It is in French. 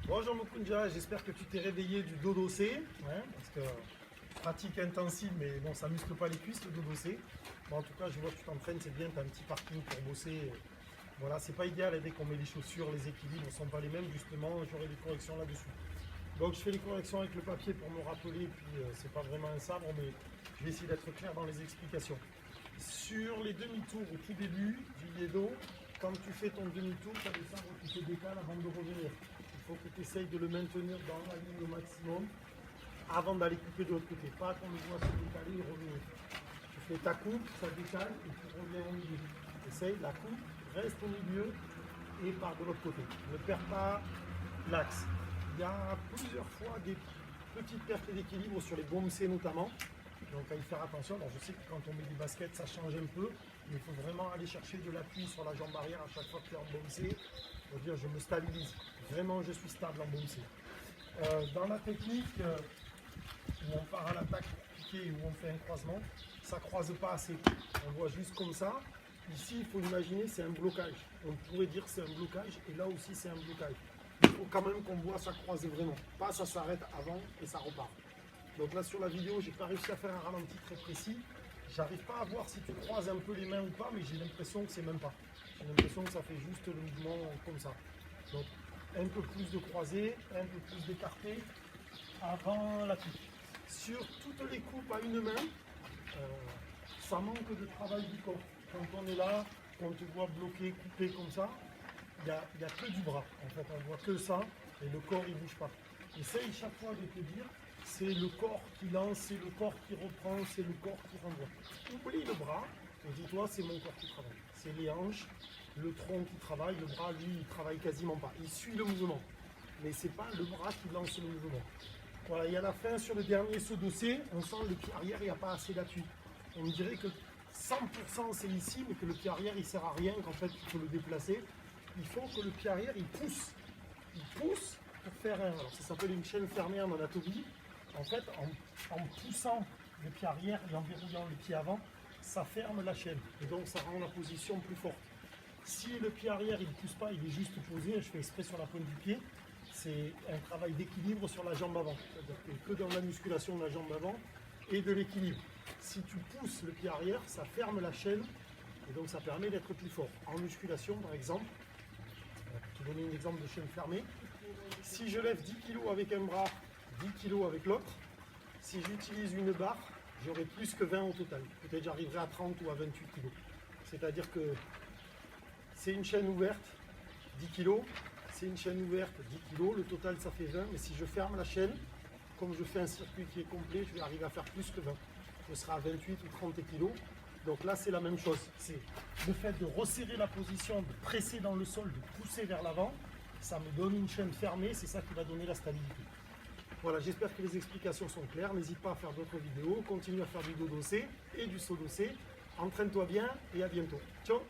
Bonjour Mukunja, j'espère que tu t'es réveillé du dos dossé, parce que pratique intensive, mais bon, ça muscle pas les cuisses le dos dossé. Bon, en tout cas, je vois que tu t'entraînes, c'est bien, tu as un petit parking pour bosser. Voilà, c'est pas idéal dès qu'on met les chaussures, les équilibres ne sont pas les mêmes, justement, j'aurai des corrections là-dessus. Donc je fais les corrections avec le papier pour me rappeler, puis c'est pas vraiment un sabre, mais je vais essayer d'être clair dans les explications. Sur les demi-tours au tout début du Yedo, quand tu fais ton demi-tour, tu as des sabres qui te décalent avant de revenir. Il faut que tu essayes de le maintenir dans la ligne au maximum avant d'aller couper de l'autre côté. Pas qu'on le voit se décaler et revenir. Tu fais ta coupe, ça décale et tu reviens au milieu. Essaye, la coupe reste au milieu et part de l'autre côté. Ne perds pas l'axe. Il y a plusieurs fois des petites pertes d'équilibre sur les bombsés notamment. Donc à y faire attention. Alors je sais que quand on met des baskets, ça change un peu, mais il faut vraiment aller chercher de l'appui sur la jambe arrière à chaque fois que tu es en bombsé. Pour dire je me stabilise. Vraiment je suis stable en bombsé. Dans la technique où on part à l'attaque pour piquer, où on fait un croisement, ça ne croise pas assez. On voit juste comme ça. Ici, il faut imaginer c'est un blocage. On pourrait dire c'est un blocage et là aussi c'est un blocage. Il faut quand même qu'on voit ça croiser vraiment. Pas ça s'arrête avant et ça repart. Donc là sur la vidéo, j'ai pas réussi à faire un ralenti très précis. J'arrive pas à voir si tu croises un peu les mains ou pas, mais j'ai l'impression que c'est même pas. J'ai l'impression que ça fait juste le mouvement comme ça. Donc un peu plus de croisé, un peu plus d'écarté avant la pique. Sur toutes les coupes à une main, ça manque de travail du corps. Quand on est là, quand on te voit bloqué, coupé comme ça, il n'y a que du bras. En fait, on voit que ça et le corps il bouge pas. Essaye chaque fois de te dire, c'est le corps qui lance, c'est le corps qui reprend, c'est le corps qui renvoie. Oublie le bras et dis-toi, c'est mon corps qui travaille. C'est les hanches, le tronc qui travaille, le bras lui il travaille quasiment pas. Il suit le mouvement, mais c'est pas le bras qui lance le mouvement. Voilà, et à la fin, sur le dernier saut dossé, on sent le pied arrière, il n'y a pas assez d'appui. On dirait que 100% c'est ici, mais que le pied arrière, il ne sert à rien, qu'en fait, il faut le déplacer. Il faut que le pied arrière, il pousse. Il pousse pour faire un... Alors, ça s'appelle une chaîne fermée en anatomie. En fait, en poussant le pied arrière et en verrouillant le pied avant, ça ferme la chaîne. Et donc, ça rend la position plus forte. Si le pied arrière, il ne pousse pas, il est juste posé, je fais exprès sur la pointe du pied, c'est un travail d'équilibre sur la jambe avant. C'est-à-dire que dans la musculation de la jambe avant et de l'équilibre. Si tu pousses le pied arrière, ça ferme la chaîne et donc ça permet d'être plus fort. En musculation, par exemple, je vais te donner un exemple de chaîne fermée. Si je lève 10 kg avec un bras, 10 kg avec l'autre, si j'utilise une barre, j'aurai plus que 20 au total. Peut-être j'arriverai à 30 ou à 28 kg. C'est-à-dire que c'est une chaîne ouverte, 10 kg. C'est une chaîne ouverte, 10 kg. Le total, ça fait 20. Mais si je ferme la chaîne, comme je fais un circuit qui est complet, je vais arriver à faire plus que 20. Je serai à 28 ou 30 kg. Donc là, c'est la même chose. C'est le fait de resserrer la position, de presser dans le sol, de pousser vers l'avant. Ça me donne une chaîne fermée. C'est ça qui va donner la stabilité. Voilà, j'espère que les explications sont claires. N'hésite pas à faire d'autres vidéos. Continue à faire du dos dossé et du saut dossé. Entraîne-toi bien et à bientôt. Ciao!